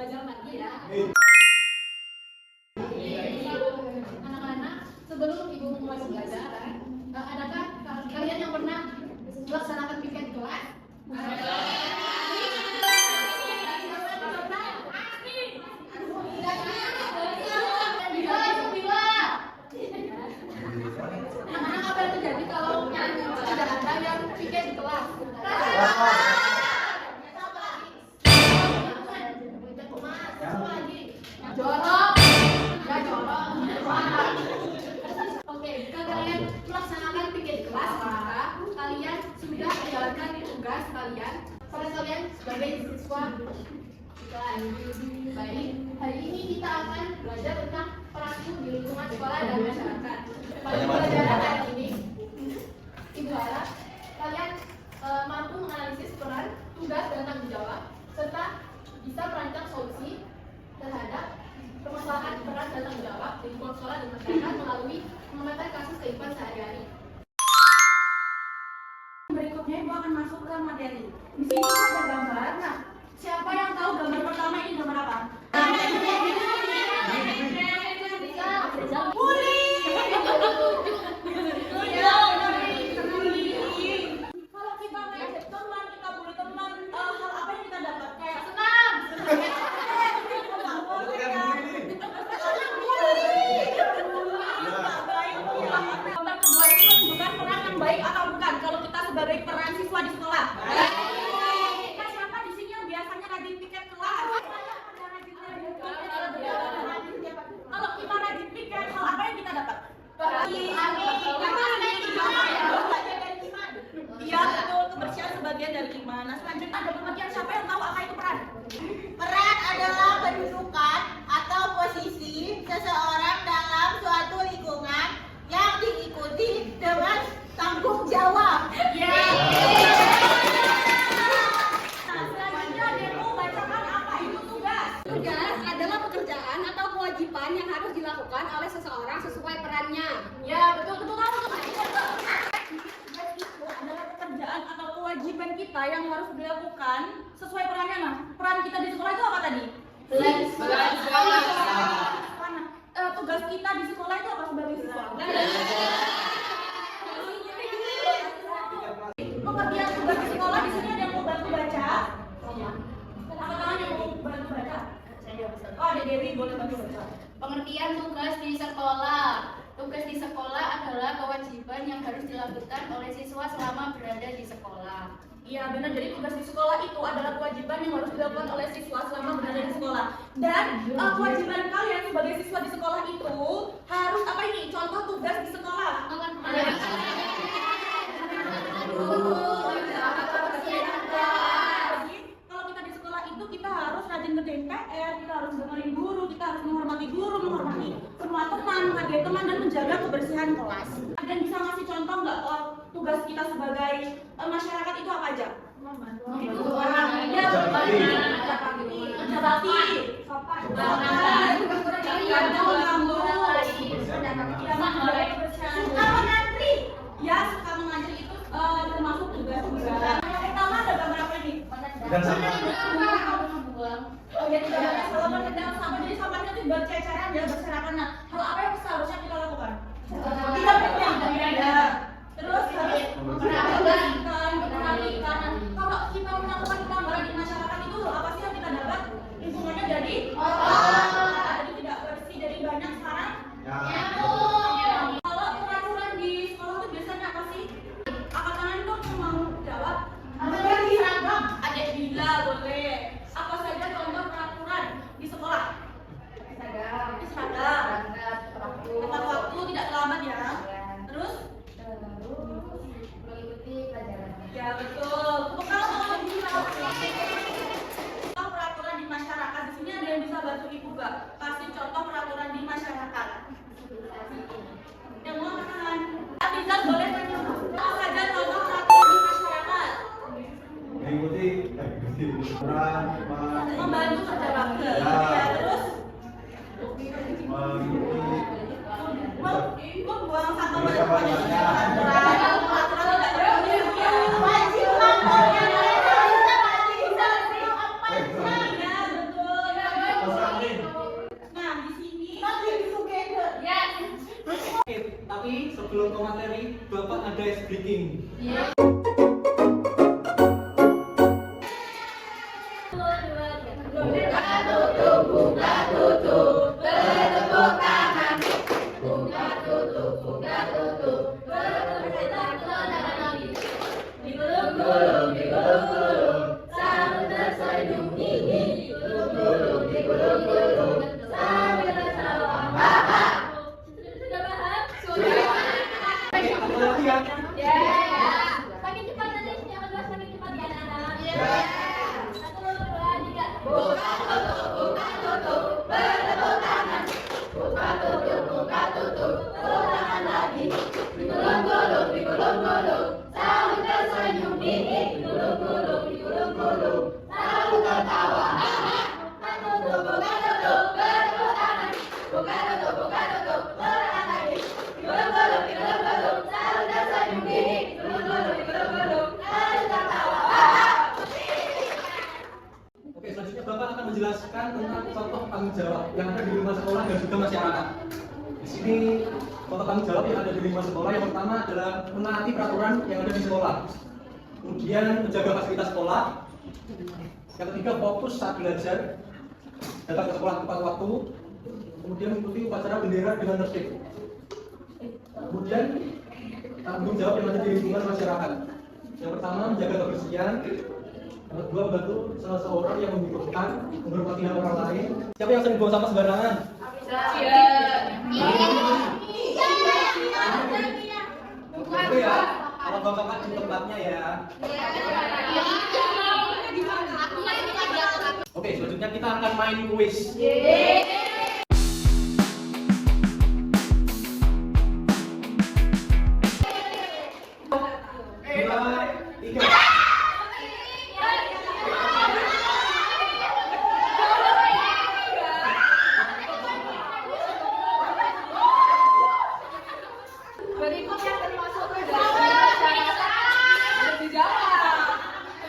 belajar lagi ya. Anak-anak, sebelum ibu mulai pembelajaran, adakah kalian yang pernah melaksanakan piket di kelas? Anak-anak, apa yang terjadi kalau tidak ada yang piket di kelas? Jorok, ya jorok. Oke, jika kalian melaksanakan pikir di kelas, maka kalian sudah menjalankan tugas kalian pada kalian sebagai siswa di kelas. Baik, hari ini kita akan belajar tentang perilaku di lingkungan sekolah dan masyarakat. Pada pelajaran hari ini, Ibu harap kalian mampu menganalisis peran, tugas, dan tanggung jawab, serta bisa merancang solusi terhadap permasalahan peran dan tanggung jawab di lingkungan sekolah dan masyarakat melalui memetakan kasus kehidupan sehari-hari. Berikutnya ibu akan masuk ke materi. Di sini ada gambar. Nah, siapa yang tahu gambar pertama ini gambar apa? Kalau kita ngajak teman, kita bully teman, hal apa yang kita dapat? Kayak senang. Gambar kedua itu menunjukkan peran yang baik atau bukan kalau kita sebagai peran siswa di sekolah. Nah, siapa di sini yang biasanya rajin piket kelas? Kalau kita rajin piket, hal apa yang kita dapat? Iya betul, kebersihan sebagian dari iman. Nah, selanjutnya ada pengertian, siapa yang tahu apa itu peran? Peran adalah kedudukan atau posisi seseorang dalam suatu lingkungan yang diikuti dengan tanggung jawab. Nah, selanjutnya Demo bacakan apa itu tugas. Tugas adalah pekerjaan atau kewajiban yang harus dilakukan oleh seseorang sesuai perannya. Ya betul betul kamu. Tugas itu adalah pekerjaan atau kewajiban kita yang harus dilakukan sesuai perannya. Nah, peran kita di sekolah itu apa tadi? Tugas kita di sekolah itu apa sebagai siswa? Pengertian tugas di sekolah di sini ada yang mau bantu baca? Apa tangan yang mau bantu baca? Oh, ada Dewi boleh bantu baca. Pengertian tugas di sekolah. Tugas di sekolah adalah kewajiban yang harus dilakukan oleh siswa selama berada di sekolah. Iya benar, jadi tugas di sekolah itu adalah kewajiban yang harus dilakukan oleh siswa selama berada di sekolah. Dan kewajiban kalian sebagai siswa di sekolah itu harus apa ini? Contoh tugas di sekolah. Kalau kita di sekolah itu kita harus rajin ngerjain PR, kita harus dengerin guru, kita harus menghormati guru, menghormati semua teman, menghargai teman dan menjaga kebersihan kelas. Dan bisa ngasih contoh nggak tugas kita sebagai masyarakat itu apa aja? Itu orang ya kerja bakti, sopan, suka mengantri, ya suka mengantri itu termasuk tugas juga. Yang pertama ada gambar apa ini? Oh ya tidak ada salaman dengan sama, jadi sampahnya itu berceceran ya berserakan. Nah, hal apa yang seharusnya kita lakukan? Tidak berpindah ya. Terus memperhatikan. Kalau kita melakukan pelanggaran di masyarakat itu apa sih yang kita dapat? Lingkungannya jadi jadi tidak bersih, jadi banyak sekarang. Kalau peraturan di sekolah itu biasanya apa sih? Angkat tangan dong yang mau jawab. Seragam. Adik bila boleh. Apa saja contoh peraturan di sekolah? Seragam. Tepat waktu, tidak terlambat ya. Terus? Mengikuti pelajaran. Ya betul. Kalau peraturan di masyarakat di sini ada yang bisa bantu ibu gak? Kasih contoh peraturan di masyarakat. Yang mau kan? Abizar boleh tanya. Apa saja contoh peraturan di masyarakat? Mengikuti peran Membantu kerja bakti. Ya terus? Membuang sampah pada tempatnya. Peraturan tidak Wajib lapor yang lain. ya betul. sebelum ke materi, Bapak ada ice breaking. Makin cepat nanti yang kedua semakin cepat ya anak-anak. Satu, dua, tiga. Oke, selanjutnya Bapak akan menjelaskan tentang contoh tanggung jawab yang ada di lingkungan sekolah dan juga masyarakat. Di sini contoh tanggung jawab yang ada di lingkungan sekolah yang pertama adalah menaati peraturan yang ada di sekolah. Kemudian menjaga fasilitas sekolah. Yang ketiga fokus saat belajar, datang ke sekolah tepat waktu. Kemudian mengikuti upacara bendera dengan tertib. Kemudian tanggung jawab yang ada di lingkungan masyarakat. Yang pertama menjaga kebersihan. Yang kedua membantu seseorang yang membutuhkan, menghormati hak orang lain. Siapa yang sering buang sampah sembarangan? Oke ya, kalau buang sampah di tempatnya ya. Oke, selanjutnya kita akan main kuis. Dua, tiga. Berikut yang termasuk ke dalam masyarakat ada dijawab.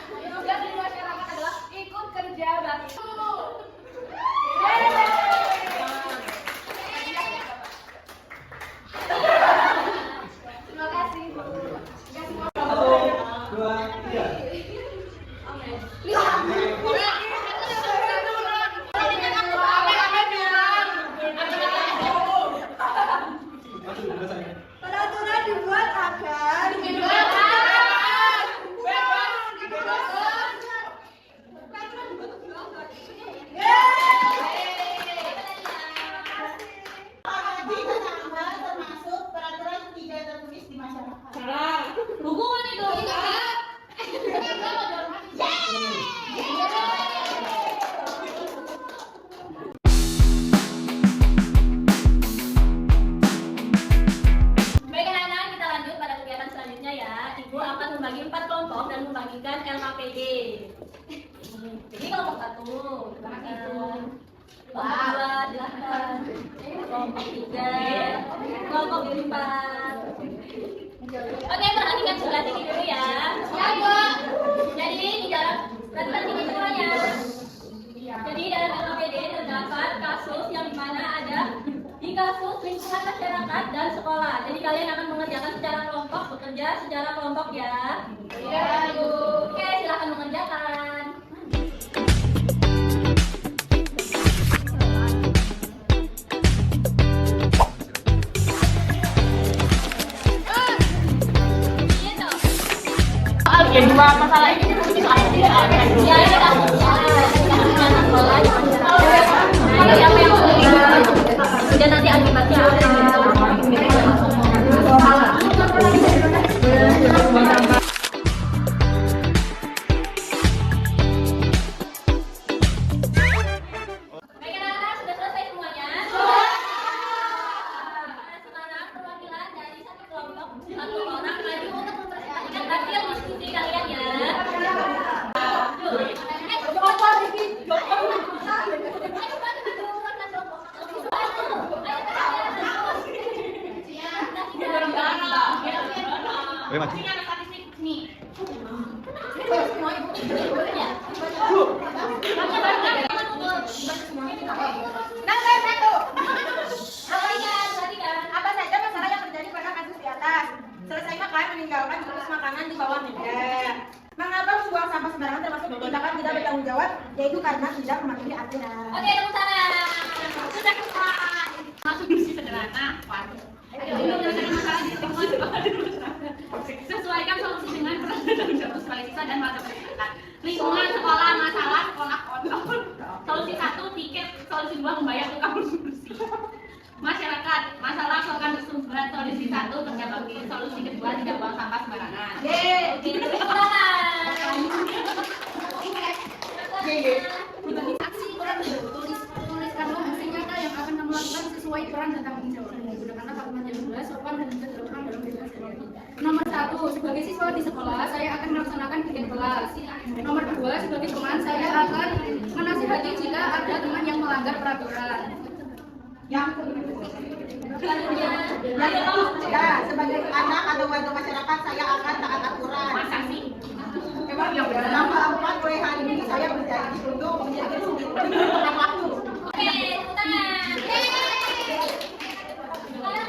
Tugas di masyarakat adalah ikut kerja bakti. Terima kasih. Satu, dua, tiga. Masuk dulu saya. Peraturan dibuat agar termasuk peraturan tidak tertulis di masyarakat. Hukuman itu. Baik anak-anak, kita lanjut pada kegiatan selanjutnya ya. Ibu akan membagi 4 kelompok dan membagikan LKPD. Jadi kelompok 1, kelompok 2, silahkan. Kelompok 3, kelompok 4. Oke, perhatikan sebelah sini dulu ya. Jadi di dalam perhatikan sini semuanya. Jadi dalam LKPD terdapat kasus yang dimana ada di kasus lingkungan masyarakat dan sekolah. Jadi kalian akan mengerjakan secara kelompok, bekerja secara kelompok ya. Iya, Ibu. Oke, silakan mengerjakan. Ya dua masalah ini ya siapa yang dan nanti akibatnya Ayo maju. Apa saja masalah yang terjadi pada kasus di atas? meninggalkan jenis makanan di bawah meja. Mengapa membuang sampah sembarangan termasuk tindakan tidak bertanggung jawab? Yaitu karena tidak mematuhi aturan. Oke, tepuk tangan. Sudah selesai. Langsung bersih sederhana. Waduh. Ayo, menyelesaikan masalah di lingkungan. Sesuaikan solusi dengan peran dan tanggung jawab sebagai siswa dan mata pendidikan. Lingkungan sekolah, masalah sekolah kontrol. Solusi 1, tiket. Solusi 2, membayar tukang bersih. Masyarakat, masalah soal bersumberan. Solusi 1, kerja bakti. Solusi kedua, tidak buang sampah sembarangan. Yeay. Oke, tepuk tangan. Aksi kurang tuliskanlah aksi nyata yang akan kamu lakukan sesuai peran dan tanggung jawab. Gunakanlah kalimat yang jelas, sopan dan bisa dilakukan dalam bebas. Nomor 1, sebagai siswa di sekolah, saya akan melaksanakan kegiatan kelas. Nomor 2, sebagai teman, saya akan menasihati jika ada teman yang melanggar peraturan. Ya, sebagai anak atau warga masyarakat saya akan taat aturan. Masa sih? Dalam keempat, mulai hari ini saya berjanji untuk menjaga tentang waktu. Oke, tepuk tangan.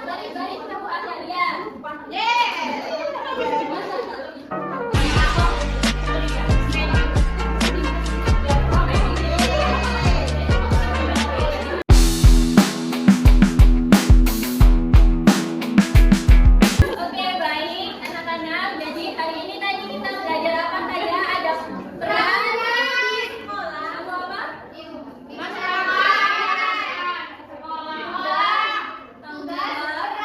Baik-baik, kamu Azalia. Oke, baik anak-anak. Jadi hari ini tadi kita belajar apa saja? Ada peran sekolah, atau apa? Masyarakat. Sekolah. Tanggung jawab.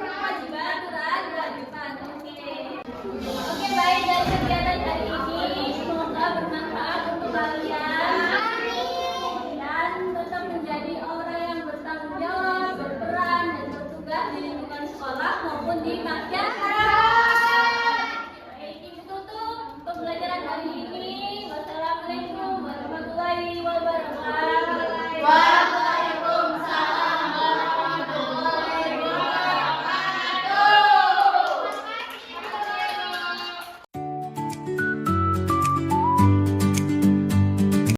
Kewajiban, kewajiban. Oke, baik dari kegiatan hari ini semoga bermanfaat untuk kalian. Dan tetap menjadi orang yang bertanggung jawab, berperan dan bertugas di lingkungan sekolah maupun di masyarakat.